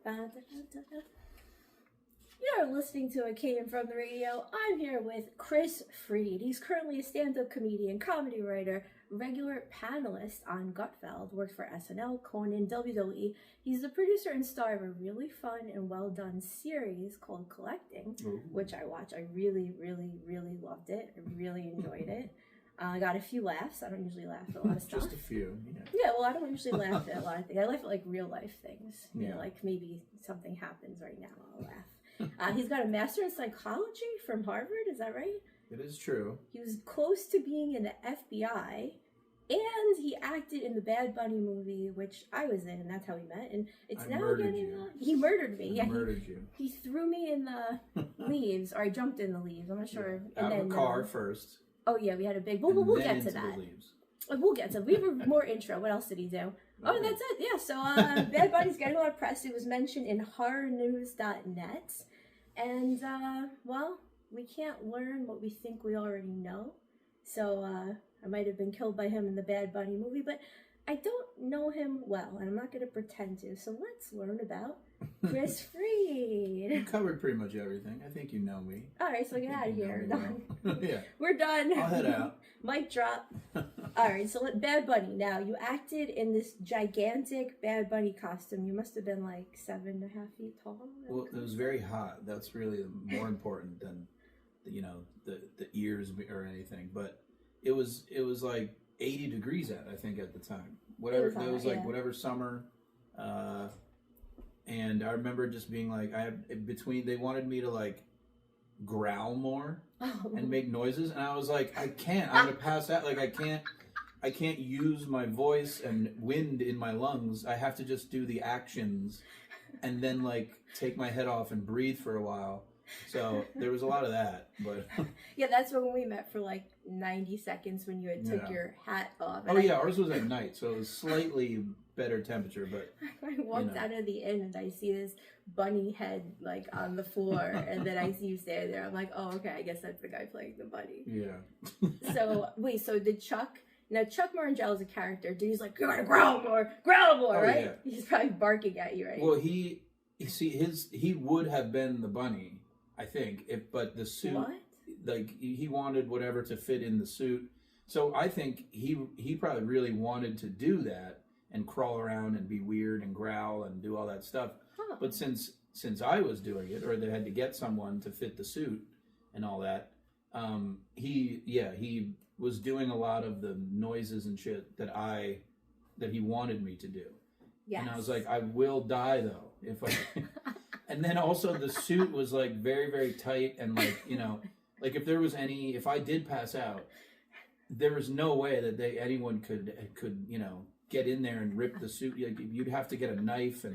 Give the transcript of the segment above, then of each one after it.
You're listening to It Came From the Radio. I'm here with Kris Fried. He's currently a stand-up comedian, comedy writer, regular panelist on Gutfeld, worked for SNL, Conan, WWE. He's the producer and star of a really fun and well-done series called Collecting, which I watched. I really, really, really loved it. I really enjoyed it. I got a few laughs. I don't usually laugh at a lot of stuff. Just a few, Yeah, well, I don't usually laugh at a lot of things. I laugh at, like, real-life things. You know, like maybe something happens right now, I'll laugh. He's got a master in psychology from Harvard, is that right? It is true. He was close to being in the FBI, and he acted in the Bad Bunny movie, which I was in, and that's how we met. And it's now getting... he murdered me. I murdered you. He threw me in the leaves, or I jumped in the leaves, I'm not sure. Yeah. Out of a car first. Oh, yeah, we had a big... We'll get to that. We'll get to that. We have a more intro. What else did he do? Oh, that's it. Yeah, so Bad Bunny's getting a lot of press. It was mentioned in horrornews.net. And, well, we can't learn what we think we already know. So I might have been killed by him in the Bad Bunny movie, but I don't know him well, and I'm not going to pretend to. So let's learn about Kris Fried. You covered pretty much everything. I think you know me. All right, so get out of here. Yeah. We're done. I'll head out. Mic drop. All right, so Bad Bunny. Now, you acted in this gigantic Bad Bunny costume. You must have been like 7.5 feet tall. Well, it was very hot. That's really more important than, the ears or anything. But it was like 80 degrees I think at the time. Whatever it was like whatever summer. And I remember just being like, they wanted me to like growl more and make noises, and I was like, I can't. I'm gonna pass out. Like I can't use my voice and wind in my lungs. I have to just do the actions, and then like take my head off and breathe for a while. So there was a lot of that, but yeah, that's when we met for like 90 seconds when you had took your hat off. Oh yeah, ours was at night, so it was slightly better temperature, but I walked out of the inn and I see this bunny head like on the floor, and then I see you standing there. I'm like, oh, okay, I guess that's the guy playing the bunny. Yeah. So wait, so did Chuck Marangella is a character. Dude, he's like, you gotta growl more, right? Yeah. He's probably barking at you, right? Well, he would have been the bunny, I think, but the suit, like he wanted whatever to fit in the suit. So I think he probably really wanted to do that and crawl around and be weird and growl and do all that stuff. Huh. But since I was doing it, or they had to get someone to fit the suit and all that, he was doing a lot of the noises and shit that he wanted me to do. Yes. And I was like, I will die though if I. And then also the suit was like very, very tight, and like, like if I did pass out, there was no way that anyone could get in there and rip the suit. You'd have to get a knife,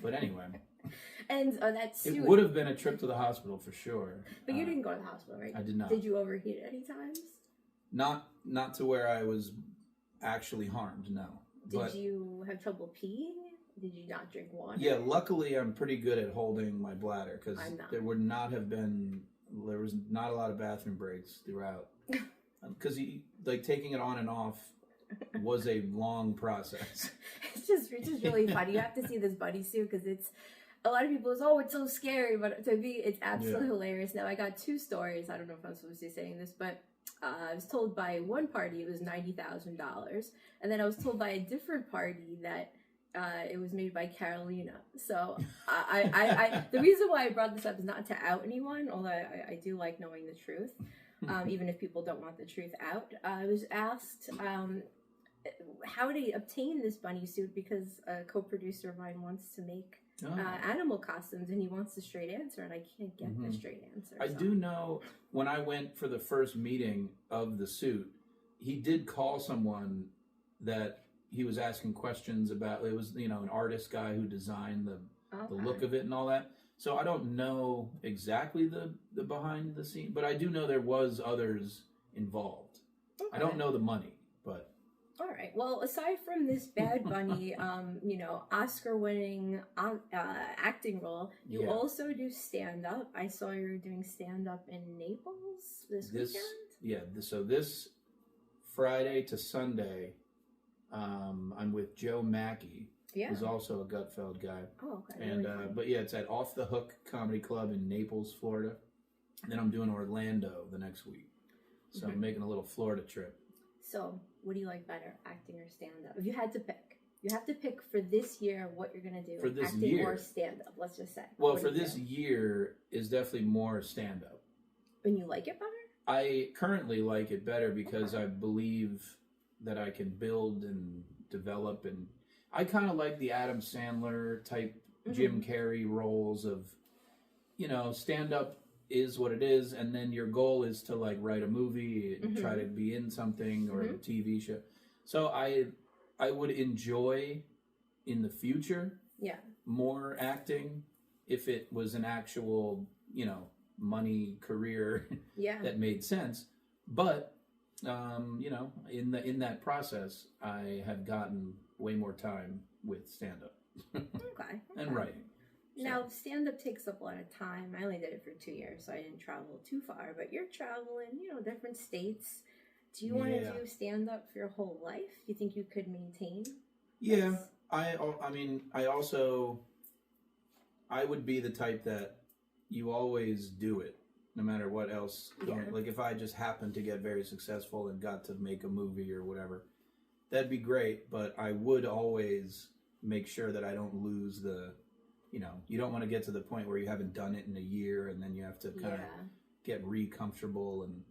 but anyway. And that suit, it would have been a trip to the hospital for sure. But you didn't go to the hospital, right? I did not. Did you overheat any times? Not to where I was actually harmed, no. Did you have trouble peeing? Did you not drink water? Yeah, luckily I'm pretty good at holding my bladder, because there was not a lot of bathroom breaks throughout. Because taking it on and off was a long process. It's just really funny. You have to see this bunny suit, because it's a lot of people is, it's so scary, but to me it's absolutely hilarious. Now I got 2 stories. I don't know if I'm supposed to be saying this, but I was told by one party it was $90,000, and then I was told by a different party that it was made by Carolina. So the reason why I brought this up is not to out anyone, although I do like knowing the truth, even if people don't want the truth out. I was asked how to obtain this bunny suit, because a co-producer of mine wants to make animal costumes, and he wants a straight answer, and I can't get the straight answer. I do know when I went for the first meeting of the suit, he did call someone that he was asking questions about. It was, an artist guy who designed the look of it and all that. So I don't know exactly the behind the scene, but I do know there was others involved. Okay. I don't know the money, but. All right. Well, aside from this Bad Bunny, Oscar-winning acting role, you also do stand-up. I saw you were doing stand-up in Naples this weekend. Yeah. So this Friday to Sunday, I'm with Joe Mackey. Yeah. Is also a Gutfeld guy. Oh, okay. And really but yeah, it's at Off the Hook Comedy Club in Naples, Florida. And then I'm doing Orlando the next week. So I'm making a little Florida trip. So, what do you like better, acting or stand-up? If you had to pick, you have to pick for this year what you're going to do. For this acting year. or stand-up, let's just say. Well, for this year is definitely more stand-up. And you like it better? I currently like it better because I believe that I can build and develop, and I kind of like the Adam Sandler type Jim Carrey roles of, you know, stand-up is what it is, and then your goal is to like write a movie and try to be in something or a TV show. So I would enjoy in the future more acting if it was an actual, you know, money career that made sense. But you know, in that process, I have gotten way more time with stand-up and writing. So. Now, stand-up takes up a lot of time. I only did it for 2 years, so I didn't travel too far. But you're traveling, you know, different states. Do you want to do stand-up for your whole life? Do you think you could maintain? Yeah, I mean, I would be the type that you always do it, no matter what else. Like if I just happened to get very successful and got to make a movie or whatever, that'd be great. But I would always make sure that I don't lose the, you know, you don't want to get to the point where you haven't done it in a year and then you have to kind of get comfortable. And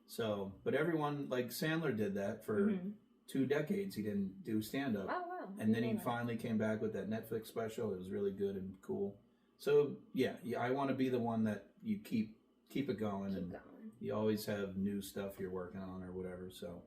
so, but everyone, like Sandler did that for 2 decades. He didn't do stand-up. Oh, wow. And then he finally came back with that Netflix special. It was really good and cool. So yeah, I want to be the one that you keep it going, and you always have new stuff you're working on or whatever. So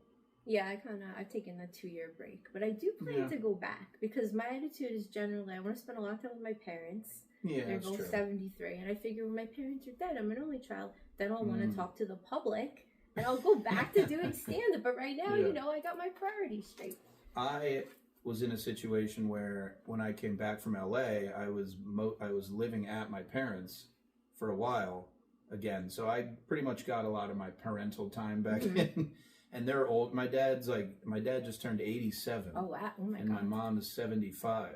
yeah, I've taken a 2-year break, but I do plan to go back because my attitude is generally I want to spend a lot of time with my parents. Yeah, they're both 73, and I figure when my parents are dead, I'm an only child. Then I'll want to talk to the public, and I'll go back to doing stand-up. But right now, you know, I got my priorities straight. I was in a situation where when I came back from LA, I was living at my parents for a while again. So I pretty much got a lot of my parental time back in. And they're old. My dad just turned 87. Oh, wow. Oh, my God. And my mom is 75.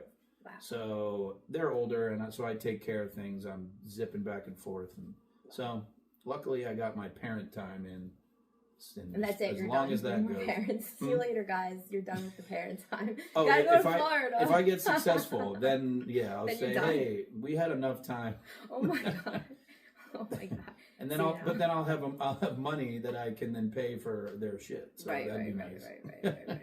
Wow. So they're older, and so I take care of things. I'm zipping back and forth. And so luckily I got my parent time in. And that's it. As long as that goes. Parents. See you later, guys. You're done with the parent time. Oh, gotta go to Florida. If I get successful, then I'll say, hey, we had enough time. Oh my God. Oh my God. And then I'll have money that I can then pay for their shit. So that'd be nice. Right.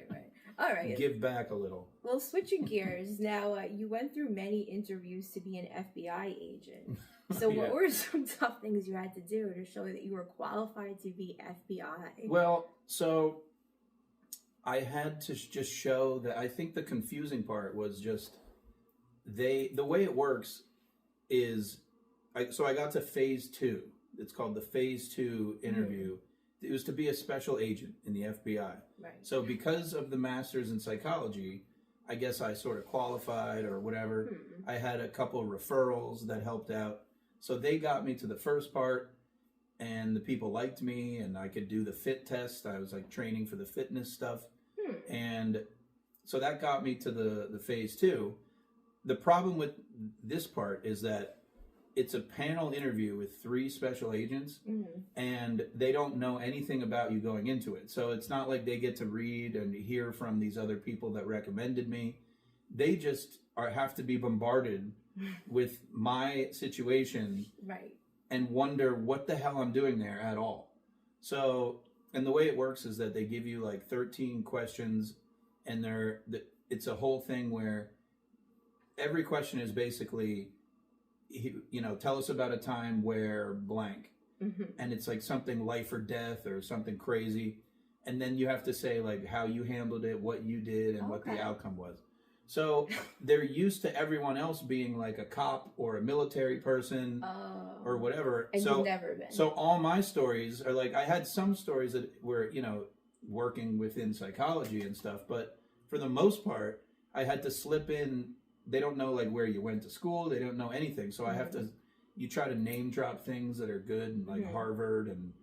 All right. Give back a little. Well, switching gears now, you went through many interviews to be an FBI agent. So what were some tough things you had to do to show that you were qualified to be FBI? Well, so I had to just show that. I think the confusing part was just the way it works is, so I got to phase 2. It's called the phase 2 interview. It was to be a special agent in the FBI. Right. So because of the master's in psychology, I guess I sort of qualified or whatever. I had a couple of referrals that helped out. So they got me to the first part, and the people liked me, and I could do the fit test. I was like training for the fitness stuff. And so that got me to the phase 2. The problem with this part is that it's a panel interview with 3 special agents, and they don't know anything about you going into it. So it's not like they get to read and hear from these other people that recommended me. They just have to be bombarded with my situation and wonder what the hell I'm doing there at all. So, and the way it works is that they give you like 13 questions, and it's a whole thing where every question is basically, you know, tell us about a time where blank. And it's like something life or death or something crazy. And then you have to say like how you handled it, what you did, and what the outcome was. So they're used to everyone else being like a cop or a military person or whatever. And you've never been. So all my stories are like, I had some stories that were, you know, working within psychology and stuff. But for the most part, I had to slip in. They don't know like where you went to school. They don't know anything. So I have to, you try to name drop things that are good, and like Harvard and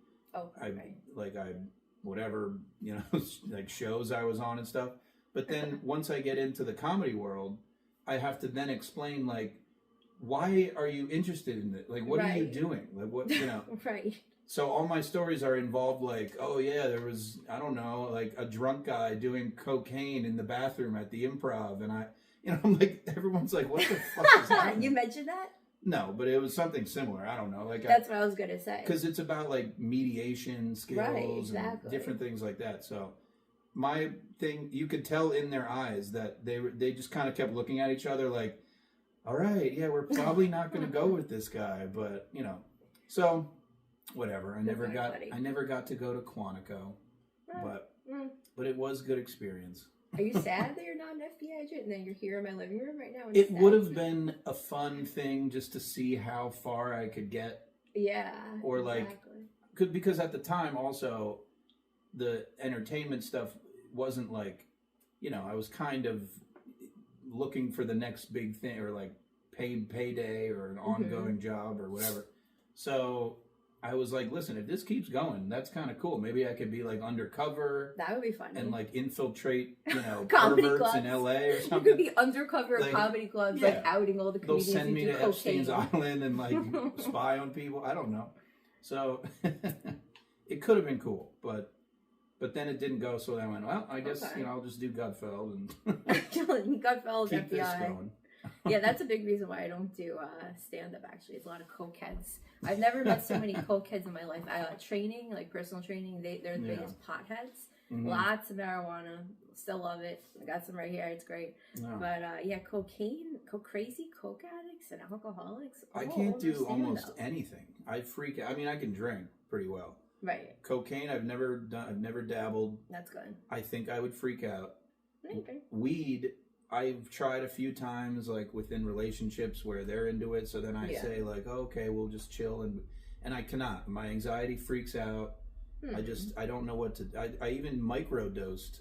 whatever, you know, like shows I was on and stuff. But then once I get into the comedy world, I have to then explain, like, why are you interested in it? Like, what are you doing? Like, what, you know? Right. So all my stories are involved, like, oh yeah, there was, I don't know, like a drunk guy doing cocaine in the bathroom at the Improv, and I'm like, everyone's like, what the fuck is that? You mentioned that? No, but it was something similar. I don't know, like that's what I was gonna say. Because it's about like mediation skills and different things like that. So my thing, you could tell in their eyes that they just kind of kept looking at each other, like, all right, yeah, we're probably not going to go with this guy, but you know, so. Whatever. I never got to go to Quantico, but it was good experience. Are you sad that you're not an FBI agent and then you're here in my living room right now? It would have been a fun thing just to see how far I could get. Yeah. Or like, because at the time also, the entertainment stuff wasn't like, you know, I was kind of looking for the next big thing, or like paid payday or an ongoing job or whatever. So I was like, listen, if this keeps going, that's kind of cool. Maybe I could be like undercover. That would be fun. And like infiltrate, you know, comedy perverts clubs in LA or something. You could be undercover at comedy clubs, like outing all the comedians. They'll send me to cocaine. Epstein's Island and like spy on people. I don't know. So it could have been cool, but then it didn't go. So then I went, well, I guess you know, I'll just do Gutfeld and Gutfeld, keep FBI. this going. Yeah, that's a big reason why I don't do stand-up, actually. It's a lot of cokeheads. I've never met so many cokeheads in my life. Training, like personal training, they're the biggest potheads. Lots of marijuana. Still love it. I got some right here. It's great. No. But yeah, crazy coke addicts and alcoholics. I can't do almost anything. I freak out. I mean, I can drink pretty well. Right. Cocaine, I've never dabbled. That's good. I think I would freak out. Okay. Weed, I've tried a few times, like within relationships where they're into it. So then I say like, oh, okay, we'll just chill, and I cannot. My anxiety freaks out. I don't know what to. I even microdosed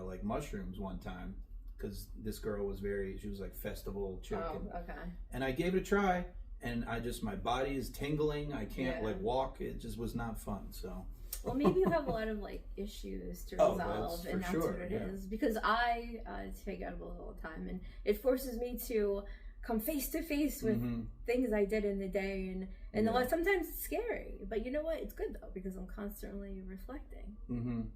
like mushrooms one time because this girl was she was like festival chick. Oh, okay. And I gave it a try, and my body is tingling. I can't like walk. It just was not fun. So. Well, maybe you have a lot of like issues to resolve, and that's what it is. Because I take edibles all the time, and it forces me to come face to face with things I did in the day, and sometimes it's scary. But you know what? It's good though because I'm constantly reflecting.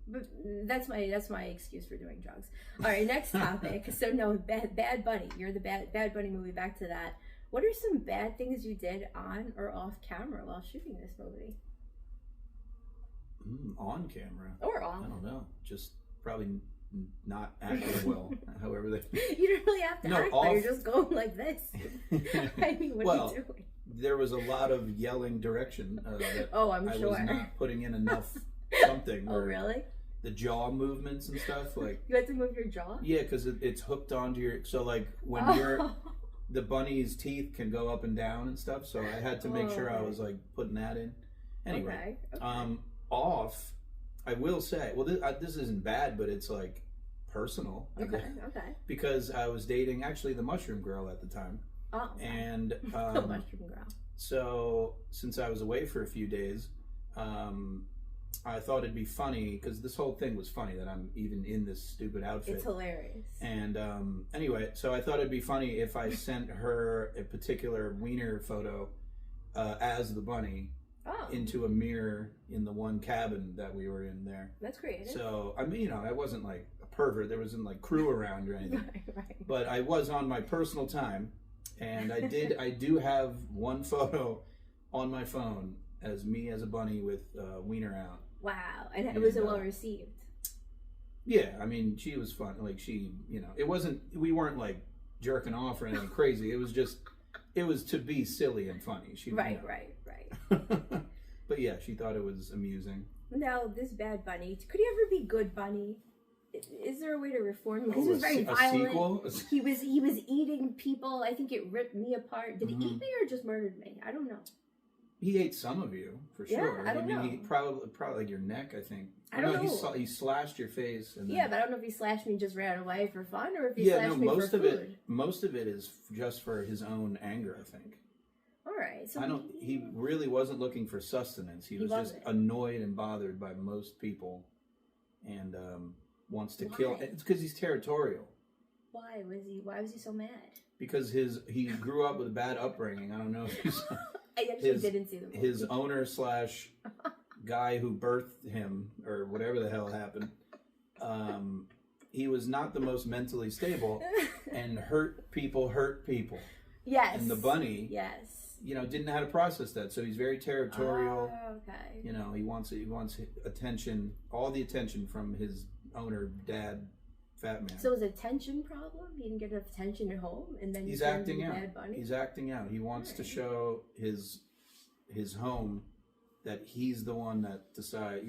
But that's my excuse for doing drugs. All right, next topic. So no, Bad Bunny. You're the Bad Bunny movie. Back to that. What are some bad things you did on or off camera while shooting this movie? On camera or off? I don't know. Just probably not acting well. However they. You don't really have to act. Off... You're just going like this. I mean, what are you doing? There was a lot of yelling direction. That I'm I sure. was not putting in enough something. Oh, really? The jaw movements and stuff, like you had to move your jaw. Yeah, because it's hooked onto your. So like when the bunny's teeth can go up and down and stuff. So I had to make sure I was like putting that in. Anyway, okay. Off, I will say, well, this isn't bad, but it's like personal. Okay. Because I was dating actually the mushroom girl at the time. Oh. And the mushroom girl. So since I was away for a few days, I thought it'd be funny because this whole thing was funny that I'm even in this stupid outfit. It's hilarious. And anyway, so I thought it'd be funny if I sent her a particular wiener photo as the bunny. Into a mirror in the one cabin that we were in there. That's creative. So, I mean, you know, I wasn't like a pervert. There wasn't like crew around or anything. Right. But I was on my personal time. And I do have one photo on my phone as me as a bunny with wiener out. Wow. And it was well received. Yeah. I mean, she was fun. Like she, you know, we weren't like jerking off or anything crazy. It was to be silly and funny. Right. But yeah, she thought it was amusing. Now, this Bad Bunny, could he ever be good Bunny? Is there a way to reform him? Because he was very violent. Sequel? He was eating people. I think it ripped me apart. Did he eat me or just murdered me? I don't know. He ate some of you, for sure. Yeah, I don't know. He probably like your neck, I think. I don't know. He slashed your face. And but I don't know if he slashed me and just ran away for fun or if he slashed me for food. Most of it is just for his own anger, I think. All right. So he really wasn't looking for sustenance. He was just annoyed and bothered by most people, and wants to kill. It's because he's territorial. Why was he so mad? because he grew up with a bad upbringing. I don't know if he's I actually didn't see the movie. His owner / guy who birthed him, or whatever the hell happened, he was not the most mentally stable, and hurt people. Yes. And the bunny, yes, didn't know how to process that. So he's very territorial. Oh, okay. He wants attention, all the attention from his owner, dad, fat man. So it was a tension problem? He didn't get enough attention at home, and then he's acting out. Bad bunny? He's acting out. He wants to show his home that he's the one that decides.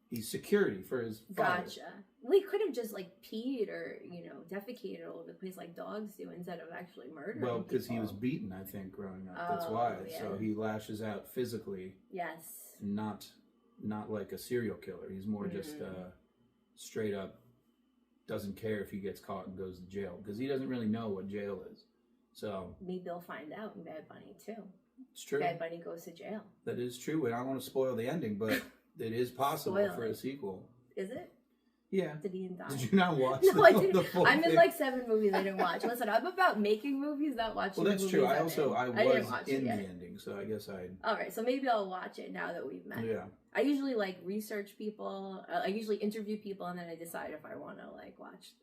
He's security for his father. Gotcha. We could have just peed or defecated all over the place like dogs do instead of actually murdering. Well, because he people. was beaten, I think, growing up. That's why. Yeah. So he lashes out physically. Yes. Not like a serial killer. He's more just straight up doesn't care if he gets caught and goes to jail, because he doesn't really know what jail is. So maybe they'll find out in Bad Bunny too. It's true. Bad Bunny goes to jail. That is true, and I don't want to spoil the ending, but it is possible for a sequel. Is it? Yeah. Did he die? Did you not watch? No, I didn't. The full I'm thing? in like 7 movies I didn't watch. Listen, I'm about making movies, not watching. Well, that's movies true. I was in the it. ending, so I guess I. All right, so maybe I'll watch it now that we've met. Yeah. I usually research people. I usually interview people, and then I decide if I want to watch,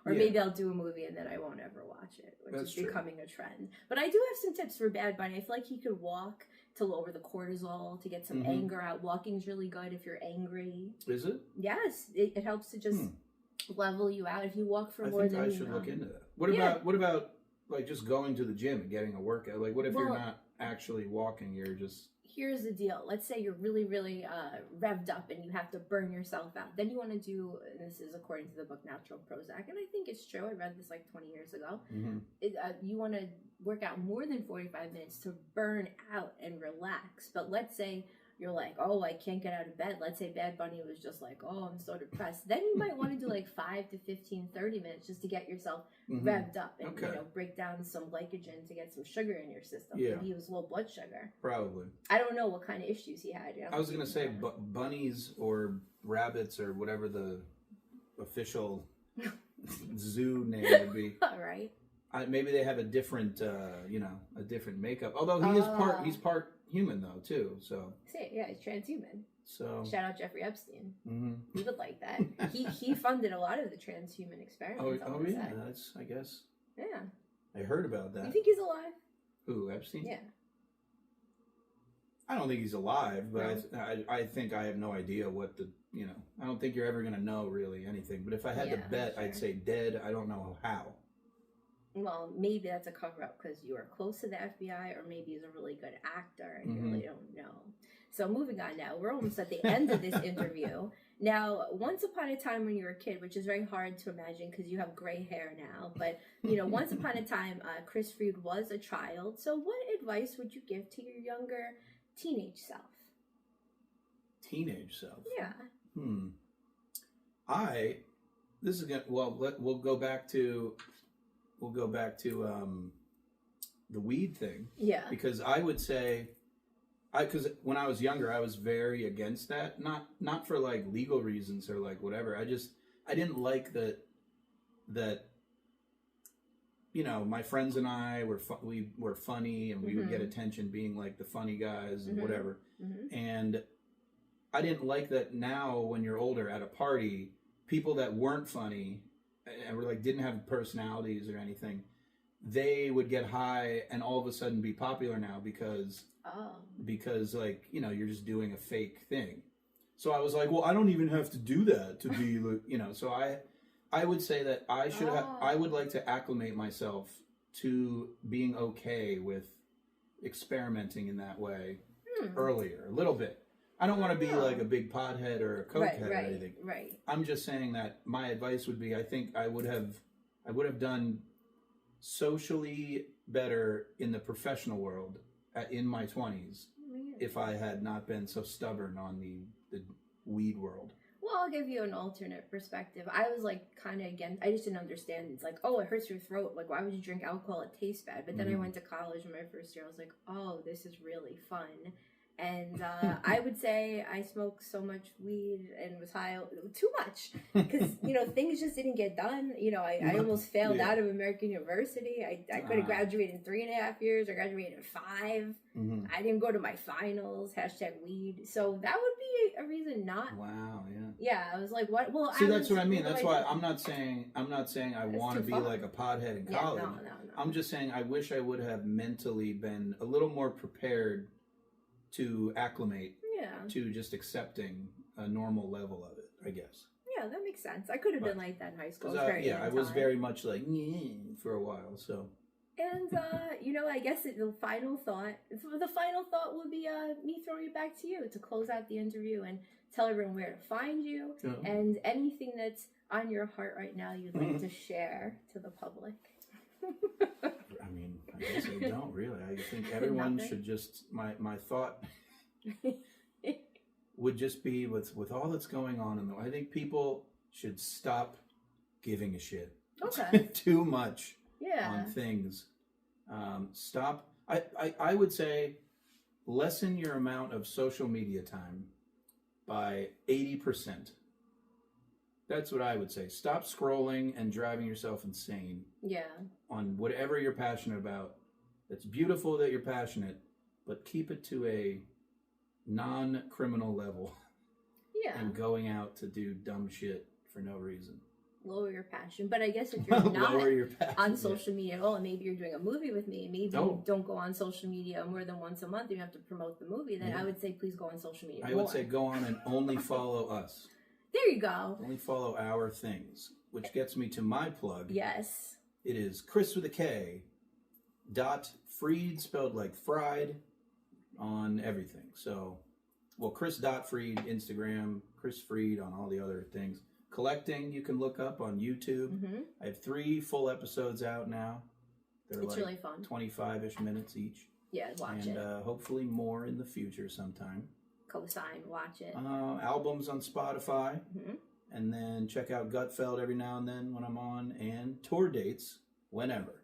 maybe I'll do a movie and then I won't ever watch it, which is becoming a trend. But I do have some tips for Bad Bunny. I feel like he could walk to lower the cortisol, to get some anger out. Walking's really good if you're angry. Is it? Yes, it helps to just level you out if you walk for more than. I should look into that. What about just going to the gym and getting a workout? What if you're not actually walking? You're just. Here's the deal. Let's say you're really, really revved up and you have to burn yourself out. Then you want to do, and this is according to the book Natural Prozac, and I think it's true. I read this 20 years ago. You want to work out more than 45 minutes to burn out and relax. But let's say you're like, oh, I can't get out of bed. Let's say Bad Bunny was just like, oh, I'm so depressed. Then you might want to do 5 to 15, 30 minutes just to get yourself revved up and break down some glycogen to get some sugar in your system. Yeah. Maybe he was low blood sugar. Probably. I don't know what kind of issues he had. I was going to say bunnies or rabbits or whatever the official zoo name would be. All right. Maybe they have a different, a different makeup. Although he's part human though too. So. Yeah, he's transhuman. So. Shout out Jeffrey Epstein. He would like that. he funded a lot of the transhuman experiments. Oh yeah, that's I guess. Yeah. I heard about that. You think he's alive? Who, Epstein? Yeah. I don't think he's alive, but no. I think I have no idea what I don't think you're ever going to know really anything. But if I had to bet, I'd say dead. I don't know how. Well, maybe that's a cover-up because you are close to the FBI, or maybe he's a really good actor and you really don't know. So moving on now. We're almost at the end of this interview. Now, once upon a time when you were a kid, which is very hard to imagine because you have gray hair now, but, once upon a time, Kris Fried was a child. So what advice would you give to your younger teenage self? Teenage self? Yeah. We'll go back to the weed thing. Yeah. Because I would say, because when I was younger, I was very against that. Not for legal reasons or whatever. I didn't like that. My friends and I we were funny and we would get attention being the funny guys and whatever. And I didn't like that now when you're older at a party, people that weren't funny and were didn't have personalities or anything, they would get high and all of a sudden be popular now because you're just doing a fake thing. So I was like, well, I don't even have to do that to be so I would say that I would like to acclimate myself to being okay with experimenting in that way earlier, a little bit. I don't want to be a big pothead or a cokehead or anything. Right. I'm just saying that my advice would be, I think I would have done socially better in the professional world in my 20s if I had not been so stubborn on the weed world. Well, I'll give you an alternate perspective. I was kind of again, I just didn't understand. It's oh, it hurts your throat. Why would you drink alcohol? It tastes bad. But then I went to college in my first year. I was like, oh, this is really fun. And I would say I smoked so much weed and was high too much because, things just didn't get done. I almost failed out of American University. I could have graduated in 3.5 years. I graduated in 5. Mm-hmm. I didn't go to my finals, #weed. So that would be a reason not. Wow, yeah. Yeah, I was like, what? Well, see, that's what I mean. That's why I'm not saying I want to be like a pothead in college. No. I'm just saying I wish I would have mentally been a little more prepared to acclimate to just accepting a normal level of it, I guess. Yeah, that makes sense. I could have been like that in high school. I was very much like for a while, so. And I guess the final thought would be me throwing it back to you to close out the interview and tell everyone where to find you and anything that's on your heart right now you'd like to share to the public. I mean, I guess I don't really. I think everyone should just my thought would just be with all that's going on I think people should stop giving a shit too much on things. Stop. I would say lessen your amount of social media time by 80%. That's what I would say. Stop scrolling and driving yourself insane. Yeah. On whatever you're passionate about. It's beautiful that you're passionate, but keep it to a non-criminal level. Yeah. And going out to do dumb shit for no reason. Lower your passion. But I guess if you're not on social media at all, and maybe you're doing a movie with me, maybe you don't go on social media more than once a month, you have to promote the movie, then I would say please go on social media I would say go on and only follow us. There you go. Only follow our things, which gets me to my plug. Yes. It is Kris with a K. .Fried, spelled like fried, on everything. So, Kris.Fried, Instagram, Kris Fried on all the other things. Collecting, you can look up on YouTube. Mm-hmm. I have 3 full episodes out now. They're it's really fun. 25-ish minutes each. Yeah, watch it. And hopefully more in the future sometime. Co-sign, watch it. Albums on Spotify. Mm-hmm. And then check out Gutfeld every now and then when I'm on. And tour dates whenever.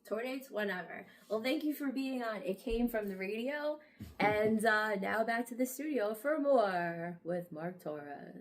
Tour dates whenever. Well, thank you for being on It Came From the Radio. And now back to the studio for more with Mark Torres.